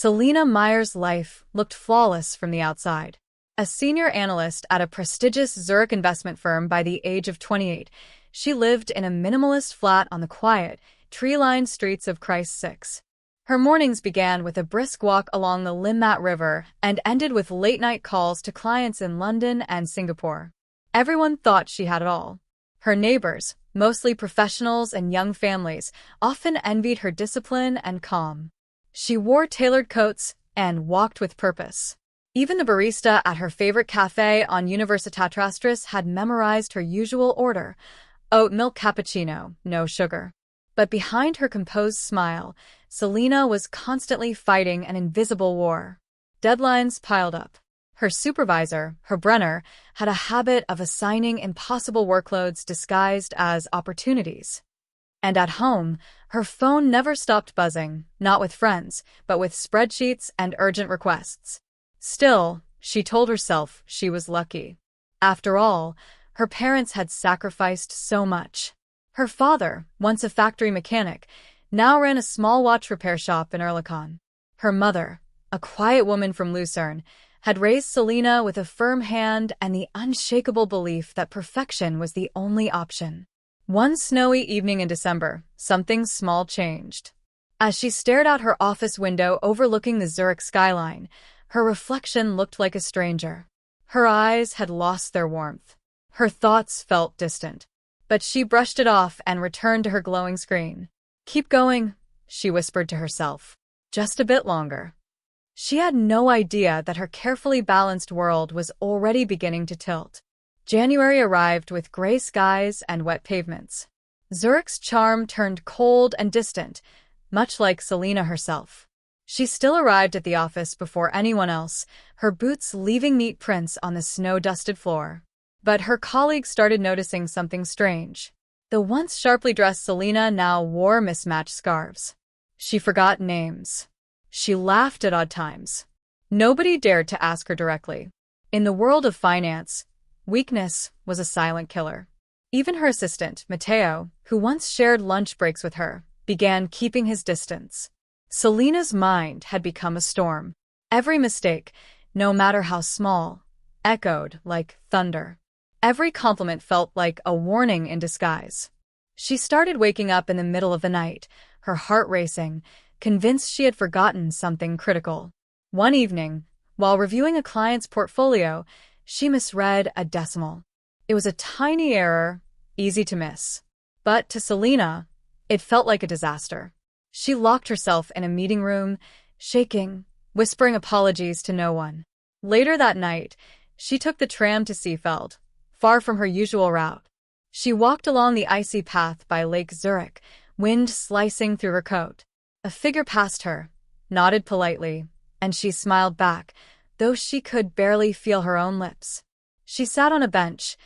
Selina Meyer's life looked flawless from the outside. A senior analyst at a prestigious Zurich investment firm by the age of 28, she lived in a minimalist flat on the quiet, tree-lined streets of Christchurch. Her mornings began with a brisk walk along the Limmat River and ended with late-night calls to clients in London and Singapore. Everyone thought she had it all. Her neighbors, mostly professionals and young families, often envied her discipline and calm. She wore tailored coats and walked with purpose. Even the barista at her favorite cafe on Universitatstrasse had memorized her usual order: oat milk cappuccino, no sugar. But behind her composed smile, Selina was constantly fighting an invisible war. Deadlines piled up. Her supervisor, Herr Brenner, had a habit of assigning impossible workloads disguised as opportunities. And at home, her phone never stopped buzzing, not with friends, but with spreadsheets and urgent requests. Still, she told herself she was lucky. After all, her parents had sacrificed so much. Her father, once a factory mechanic, now ran a small watch repair shop in Erlikon. Her mother, a quiet woman from Lucerne, had raised Selina with a firm hand and the unshakable belief that perfection was the only option. One snowy evening in December, something small changed. As she stared out her office window overlooking the Zurich skyline, her reflection looked like a stranger. Her eyes had lost their warmth. Her thoughts felt distant. But she brushed it off and returned to her glowing screen. "Keep going," she whispered to herself. "Just a bit longer." She had no idea that her carefully balanced world was already beginning to tilt. January arrived with gray skies and wet pavements. Zurich's charm turned cold and distant, much like Selina herself. She still arrived at the office before anyone else, her boots leaving neat prints on the snow-dusted floor. But her colleagues started noticing something strange. The once sharply dressed Selina now wore mismatched scarves. She forgot names. She laughed at odd times. Nobody dared to ask her directly. In the world of finance, weakness was a silent killer. Even her assistant, Matteo, who once shared lunch breaks with her, began keeping his distance. Selina's mind had become a storm. Every mistake, no matter how small, echoed like thunder. Every compliment felt like a warning in disguise. She started waking up in the middle of the night, her heart racing, convinced she had forgotten something critical. One evening, while reviewing a client's portfolio, she misread a decimal. It was a tiny error, easy to miss. But to Selina, it felt like a disaster. She locked herself in a meeting room, shaking, whispering apologies to no one. Later that night, she took the tram to Seefeld, far from her usual route. She walked along the icy path by Lake Zurich, wind slicing through her coat. A figure passed her, nodded politely, and she smiled back, though she could barely feel her own lips. She sat on a bench,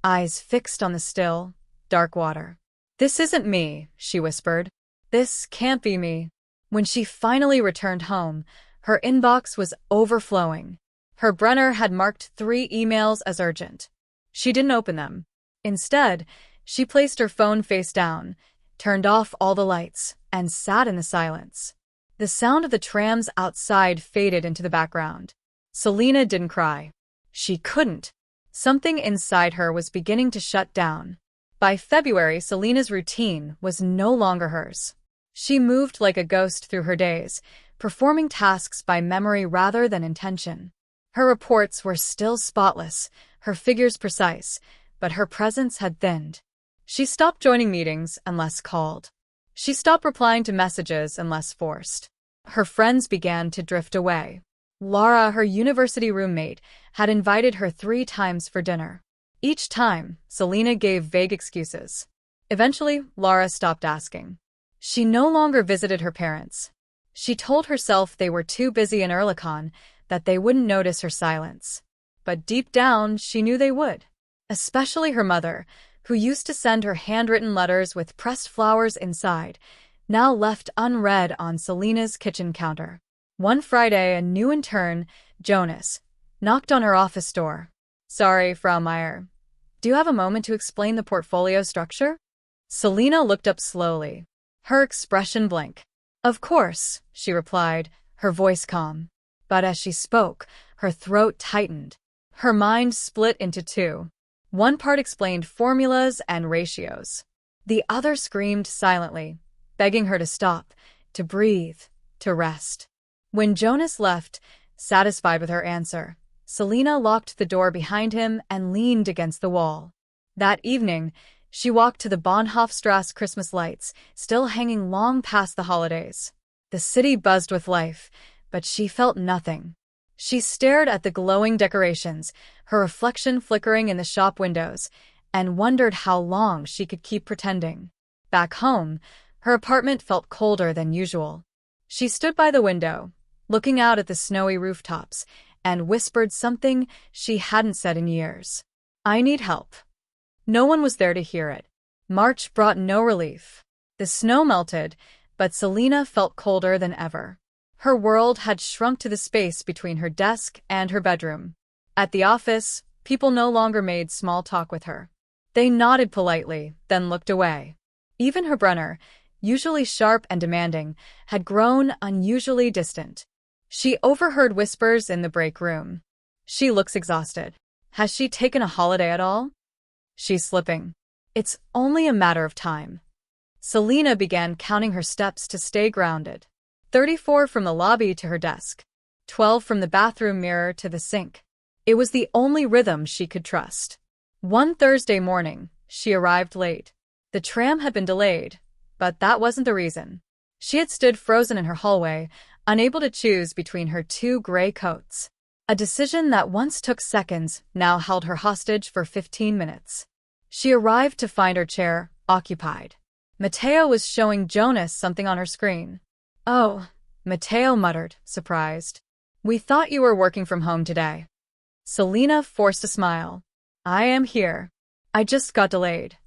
eyes fixed on the still, dark water. "This isn't me," she whispered. "This can't be me." When she finally returned home, her inbox was overflowing. Herr Brenner had marked 3 emails as urgent. She didn't open them. Instead, she placed her phone face down, turned off all the lights, and sat in the silence. The sound of the trams outside faded into the background. Selina didn't cry. She couldn't. Something inside her was beginning to shut down. By February, Selina's routine was no longer hers. She moved like a ghost through her days, performing tasks by memory rather than intention. Her reports were still spotless, her figures precise, but her presence had thinned. She stopped joining meetings unless called. She stopped replying to messages unless forced. Her friends began to drift away. Laura, her university roommate, had invited her 3 times for dinner. Each time, Selina gave vague excuses. Eventually, Laura stopped asking. She no longer visited her parents. She told herself they were too busy in Erlikon, that they wouldn't notice her silence. But deep down, she knew they would. Especially her mother, who used to send her handwritten letters with pressed flowers inside, now left unread on Selina's kitchen counter. One Friday, a new intern, Jonas, knocked on her office door. "Sorry, Frau Meyer. Do you have a moment to explain the portfolio structure?" Selina looked up slowly, her expression blank. "Of course," she replied, her voice calm. But as she spoke, her throat tightened. Her mind split into two. One part explained formulas and ratios. The other screamed silently, begging her to stop, to breathe, to rest. When Jonas left, satisfied with her answer, Selina locked the door behind him and leaned against the wall. That evening, she walked to the Bahnhofstrasse Christmas lights, still hanging long past the holidays. The city buzzed with life, but she felt nothing. She stared at the glowing decorations, her reflection flickering in the shop windows, and wondered how long she could keep pretending. Back home, her apartment felt colder than usual. She stood by the window, looking out at the snowy rooftops, and whispered something she hadn't said in years. "I need help." No one was there to hear it. March brought no relief. The snow melted, but Selina felt colder than ever. Her world had shrunk to the space between her desk and her bedroom. At the office, people no longer made small talk with her. They nodded politely, then looked away. Even her Brenner, usually sharp and demanding, had grown unusually distant. She overheard whispers in the break room. "She looks exhausted. Has she taken a holiday at all? She's slipping. It's only a matter of time." Selina began counting her steps to stay grounded. 34 from the lobby to her desk. 12 from the bathroom mirror to the sink. It was the only rhythm she could trust. One Thursday morning, she arrived late. The tram had been delayed, but that wasn't the reason. She had stood frozen in her hallway, unable to choose between her two gray coats. A decision that once took seconds now held her hostage for 15 minutes. She arrived to find her chair occupied. Matteo was showing Jonas something on her screen. "Oh," Matteo muttered, surprised. "We thought you were working from home today." Selina forced a smile. "I am here. I just got delayed."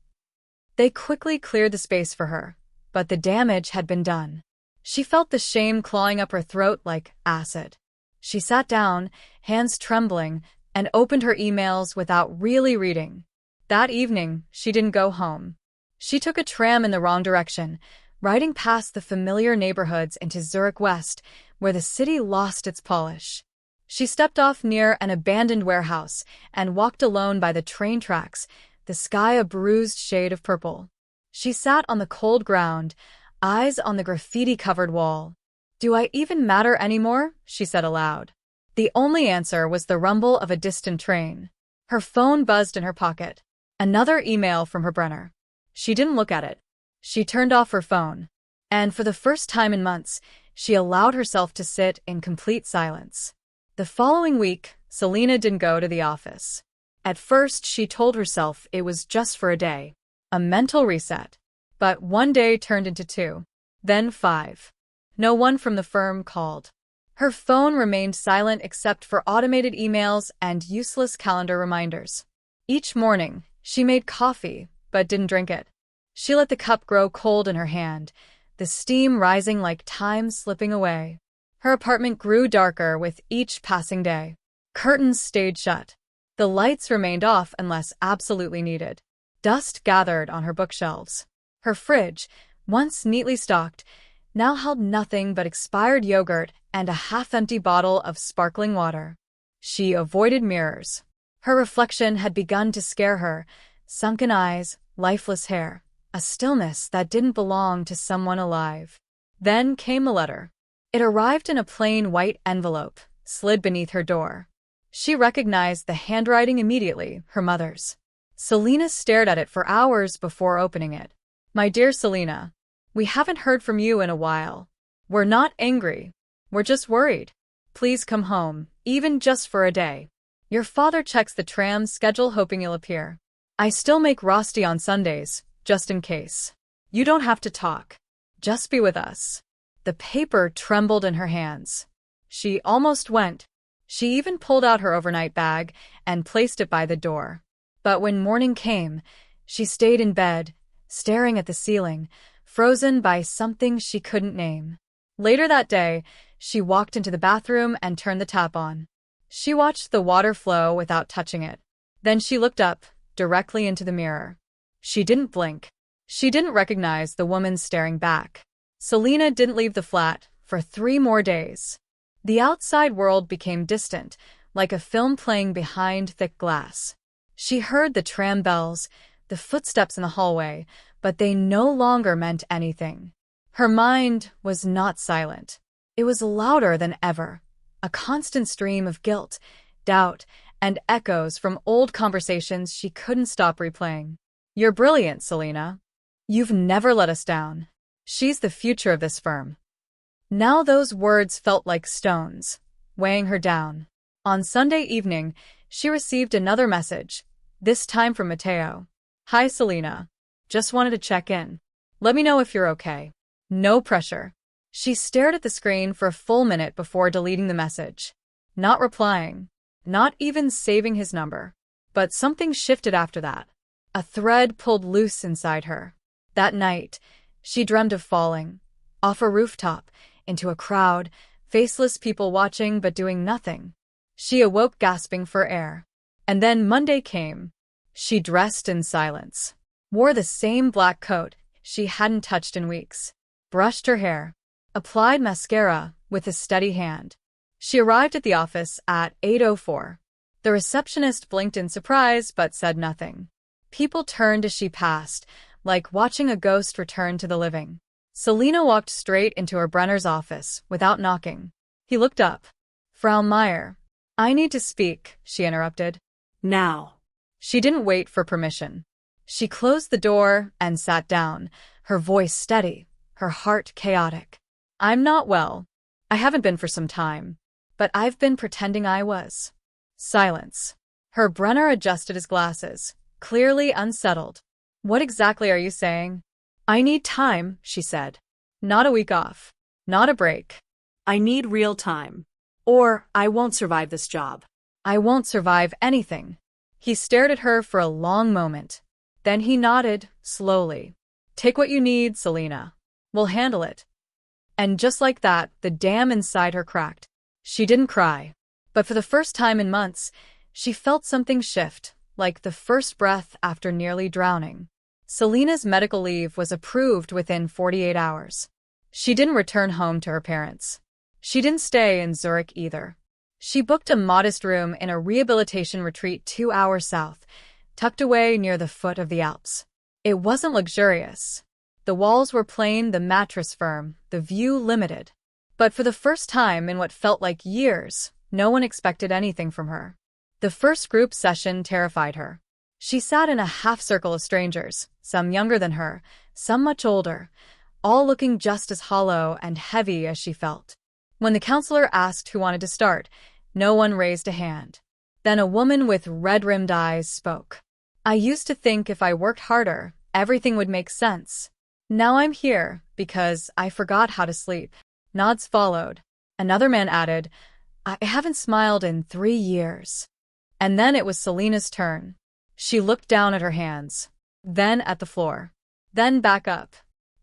They quickly cleared the space for her, but the damage had been done. She felt the shame clawing up her throat like acid. She sat down, hands trembling, and opened her emails without really reading. That evening, she didn't go home. She took a tram in the wrong direction, riding past the familiar neighborhoods into Zurich West, where the city lost its polish. She stepped off near an abandoned warehouse and walked alone by the train tracks, the sky a bruised shade of purple. She sat on the cold ground, eyes on the graffiti-covered wall. "Do I even matter anymore?" she said aloud. The only answer was the rumble of a distant train. Her phone buzzed in her pocket. Another email from her Brenner. She didn't look at it. She turned off her phone. And for the first time in months, she allowed herself to sit in complete silence. The following week, Selina didn't go to the office. At first, she told herself it was just for a day, a mental reset. But one day turned into 2, then 5. No one from the firm called. Her phone remained silent except for automated emails and useless calendar reminders. Each morning, she made coffee, but didn't drink it. She let the cup grow cold in her hand, the steam rising like time slipping away. Her apartment grew darker with each passing day. Curtains stayed shut. The lights remained off unless absolutely needed. Dust gathered on her bookshelves. Her fridge, once neatly stocked, now held nothing but expired yogurt and a half-empty bottle of sparkling water. She avoided mirrors. Her reflection had begun to scare her, sunken eyes, lifeless hair, a stillness that didn't belong to someone alive. Then came a letter. It arrived in a plain white envelope, slid beneath her door. She recognized the handwriting immediately, her mother's. Selina stared at it for hours before opening it. "My dear Selina, we haven't heard from you in a while. We're not angry. We're just worried. Please come home, even just for a day. Your father checks the tram schedule hoping you'll appear. I still make rosti on Sundays, just in case. You don't have to talk. Just be with us." The paper trembled in her hands. She almost went. She even pulled out her overnight bag and placed it by the door. But when morning came, she stayed in bed, staring at the ceiling, frozen by something she couldn't name. Later that day, she walked into the bathroom and turned the tap on. She watched the water flow without touching it. Then she looked up, directly into the mirror. She didn't blink. She didn't recognize the woman staring back. Selina didn't leave the flat for 3 more days. The outside world became distant, like a film playing behind thick glass. She heard the tram bells, the footsteps in the hallway, but they no longer meant anything. Her mind was not silent. It was louder than ever, a constant stream of guilt, doubt, and echoes from old conversations she couldn't stop replaying. "You're brilliant, Selena. You've never let us down. She's the future of this firm." Now those words felt like stones, weighing her down. On Sunday evening, she received another message, this time from Mateo. "Hi, Selena. Just wanted to check in. Let me know if you're okay. No pressure." She stared at the screen for a full minute before deleting the message. Not replying. Not even saving his number. But something shifted after that. A thread pulled loose inside her. That night, she dreamed of falling. Off a rooftop, into a crowd, faceless people watching but doing nothing. She awoke gasping for air. And then Monday came. She dressed in silence. Wore the same black coat she hadn't touched in weeks. Brushed her hair. Applied mascara with a steady hand. She arrived at the office at 8:04. The receptionist blinked in surprise but said nothing. People turned as she passed, like watching a ghost return to the living. Selena walked straight into her Brenner's office without knocking. He looked up. "Frau Meyer, I need to speak," she interrupted. "Now." She didn't wait for permission. She closed the door and sat down, her voice steady, her heart chaotic. "I'm not well. I haven't been for some time. But I've been pretending I was." Silence. Her Brenner adjusted his glasses, clearly unsettled. "What exactly are you saying?" "I need time," she said. "Not a week off. Not a break." "I need real time. Or I won't survive this job." "I won't survive anything." He stared at her for a long moment. Then he nodded, slowly. "Take what you need, Selena. We'll handle it." And just like that, the dam inside her cracked. She didn't cry. But for the first time in months, she felt something shift, like the first breath after nearly drowning. Selena's medical leave was approved within 48 hours. She didn't return home to her parents. She didn't stay in Zurich either. She booked a modest room in a rehabilitation retreat 2 hours south, tucked away near the foot of the Alps. It wasn't luxurious. The walls were plain, the mattress firm, the view limited. But for the first time in what felt like years, no one expected anything from her. The first group session terrified her. She sat in a half-circle of strangers, some younger than her, some much older, all looking just as hollow and heavy as she felt. When the counselor asked who wanted to start, no one raised a hand. Then a woman with red-rimmed eyes spoke. "I used to think if I worked harder, everything would make sense. Now I'm here because I forgot how to sleep." Nods followed. Another man added, "I haven't smiled in 3 years." And then it was Selena's turn. She looked down at her hands, then at the floor, then back up.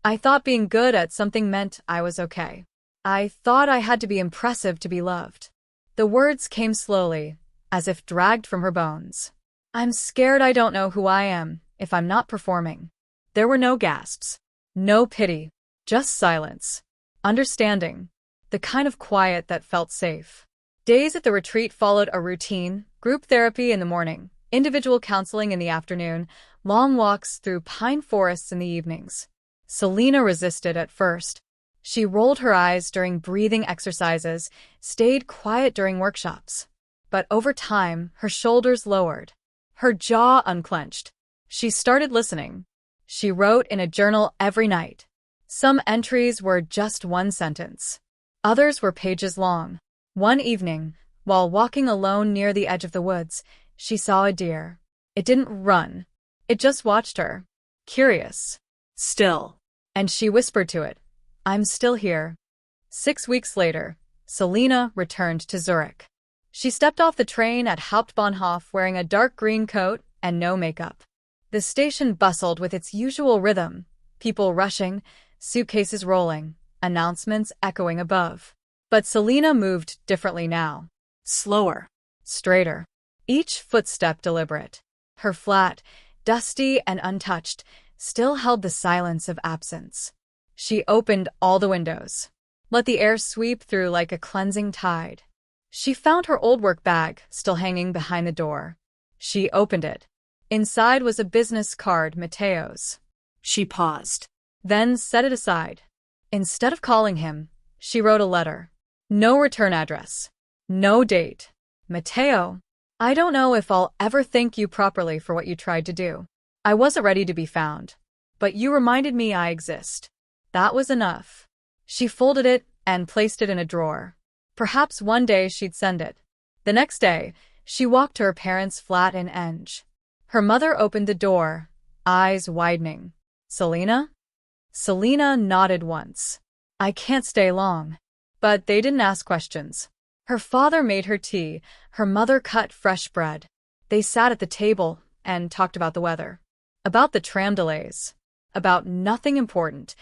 "I thought being good at something meant I was okay. I thought I had to be impressive to be loved." The words came slowly, as if dragged from her bones. "I'm scared I don't know who I am if I'm not performing." There were no gasps, no pity, just silence. Understanding. The kind of quiet that felt safe. Days at the retreat followed a routine: group therapy in the morning, individual counseling in the afternoon, long walks through pine forests in the evenings. Selena resisted at first. She rolled her eyes during breathing exercises, stayed quiet during workshops. But over time, her shoulders lowered. Her jaw unclenched. She started listening. She wrote in a journal every night. Some entries were just one sentence. Others were pages long. One evening, while walking alone near the edge of the woods, she saw a deer. It didn't run. It just watched her. Curious. Still. And she whispered to it, "I'm still here." 6 weeks later, Selena returned to Zurich. She stepped off the train at Hauptbahnhof wearing a dark green coat and no makeup. The station bustled with its usual rhythm, people rushing, suitcases rolling, announcements echoing above. But Selena moved differently now. Slower. Straighter. Each footstep deliberate. Her flat, dusty and untouched, still held the silence of absence. She opened all the windows. let the air sweep through like a cleansing tide. She found her old work bag still hanging behind the door. She opened it. Inside was a business card, Mateo's. She paused. Then set it aside. Instead of calling him, she wrote a letter. No return address. No date. Mateo, I don't know if I'll ever thank you properly for what you tried to do. I wasn't ready to be found, but you reminded me I exist. That was enough. She folded it and placed it in a drawer. Perhaps one day she'd send it. The next day, she walked to her parents' flat in Enge. Her mother opened the door, eyes widening. Selena? Selena nodded once. I can't stay long. But they didn't ask questions. Her father made her tea, her mother cut fresh bread. They sat at the table and talked about the weather, about the tram delays, about nothing important,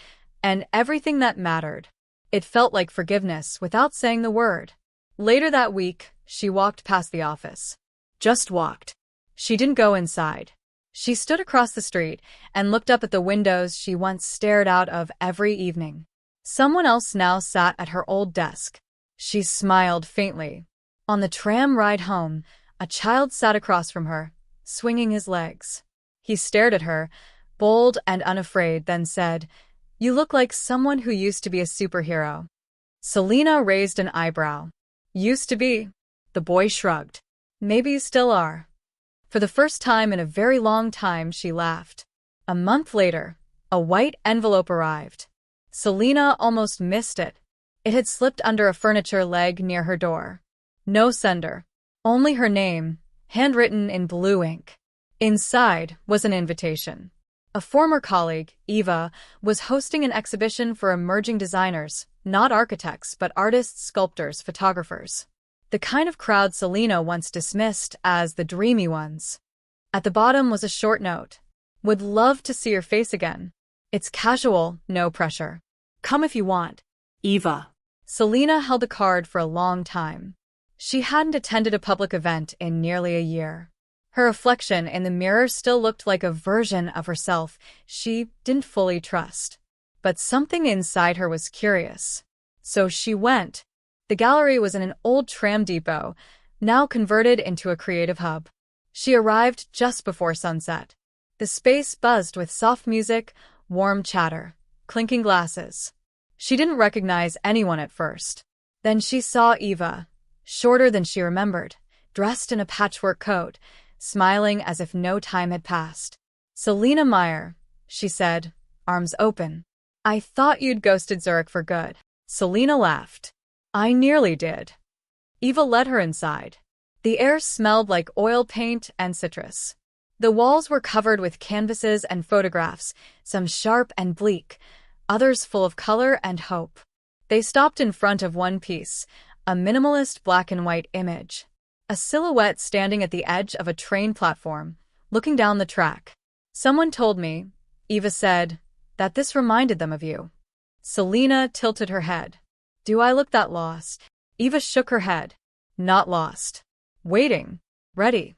and everything that mattered. It felt like forgiveness without saying the word. Later that week, she walked past the office. Just walked. She didn't go inside. She stood across the street and looked up at the windows she once stared out of every evening. Someone else now sat at her old desk. She smiled faintly. On the tram ride home, a child sat across from her, swinging his legs. He stared at her, bold and unafraid, then said, "You look like someone who used to be a superhero." Selena raised an eyebrow. Used to be. The boy shrugged. Maybe you still are. For the first time in a very long time, she laughed. A month later, a white envelope arrived. Selena almost missed it. It had slipped under a furniture leg near her door. No sender. Only her name, handwritten in blue ink. Inside was an invitation. A former colleague, Eva, was hosting an exhibition for emerging designers, not architects but artists, sculptors, photographers. The kind of crowd Selena once dismissed as the dreamy ones. At the bottom was a short note. Would love to see your face again. It's casual, no pressure. Come if you want. Eva. Selena held the card for a long time. She hadn't attended a public event in nearly a year. Her reflection in the mirror still looked like a version of herself she didn't fully trust. But something inside her was curious. So she went. The gallery was in an old tram depot, now converted into a creative hub. She arrived just before sunset. The space buzzed with soft music, warm chatter, clinking glasses. She didn't recognize anyone at first. Then she saw Eva, shorter than she remembered, dressed in a patchwork coat, smiling as if no time had passed. "Selena Meyer," she said, arms open. "I thought you'd ghosted Zurich for good." Selena laughed. "I nearly did." Eva led her inside. The air smelled like oil paint and citrus. The walls were covered with canvases and photographs, some sharp and bleak, others full of color and hope. They stopped in front of one piece, a minimalist black and white image. A silhouette standing at the edge of a train platform, looking down the track. "Someone told me," Eva said, "that this reminded them of you." Selena tilted her head. "Do I look that lost?" Eva shook her head. "Not lost. Waiting. Ready."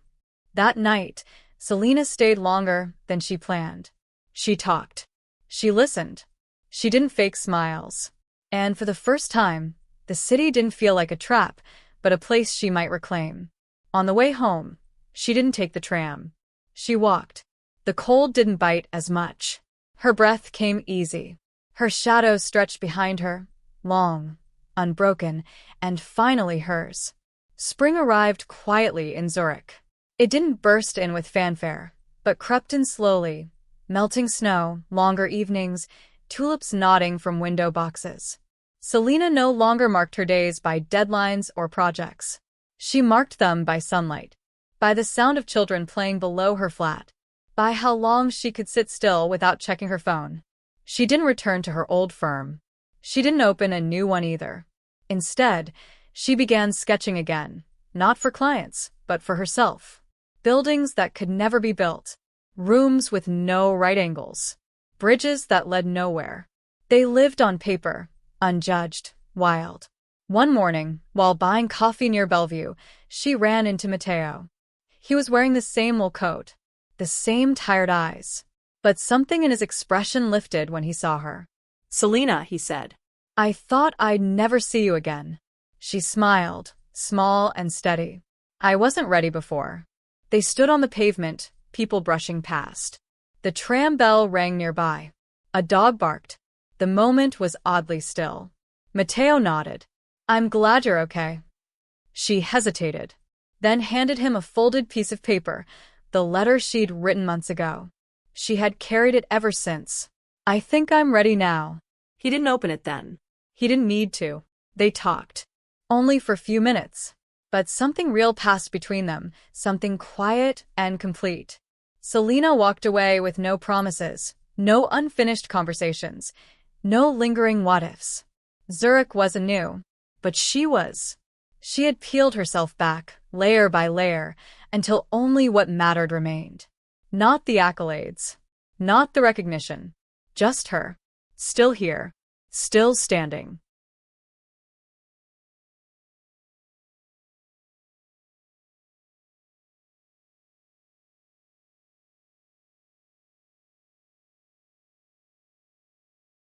That night, Selena stayed longer than she planned. She talked. She listened. She didn't fake smiles. And for the first time, the city didn't feel like a trap, but a place she might reclaim. On the way home, she didn't take the tram. She walked. The cold didn't bite as much. Her breath came easy. Her shadow stretched behind her, long, unbroken, and finally hers. Spring arrived quietly in Zurich. It didn't burst in with fanfare, but crept in slowly, melting snow, longer evenings, tulips nodding from window boxes. Selena no longer marked her days by deadlines or projects. She marked them by sunlight, by the sound of children playing below her flat, by how long she could sit still without checking her phone. She didn't return to her old firm. She didn't open a new one either. Instead, she began sketching again, not for clients, but for herself. Buildings that could never be built, rooms with no right angles, bridges that led nowhere. They lived on paper, unjudged, wild. One morning, while buying coffee near Bellevue, she ran into Mateo. He was wearing the same wool coat, the same tired eyes. But something in his expression lifted when he saw her. "Selena," he said. I thought I'd never see you again. She smiled, small and steady. I wasn't ready before. They stood on the pavement, people brushing past. The tram bell rang nearby. A dog barked. The moment was oddly still. Mateo nodded. I'm glad you're okay. She hesitated, then handed him a folded piece of paper, the letter she'd written months ago. She had carried it ever since. I think I'm ready now. He didn't open it then. He didn't need to. They talked. Only for a few minutes. But something real passed between them, something quiet and complete. Selena walked away with no promises, no unfinished conversations, no lingering what-ifs. Zurich wasn't new, but she was. She had peeled herself back, layer by layer, until only what mattered remained. Not the accolades, not the recognition, just her. Still here, still standing.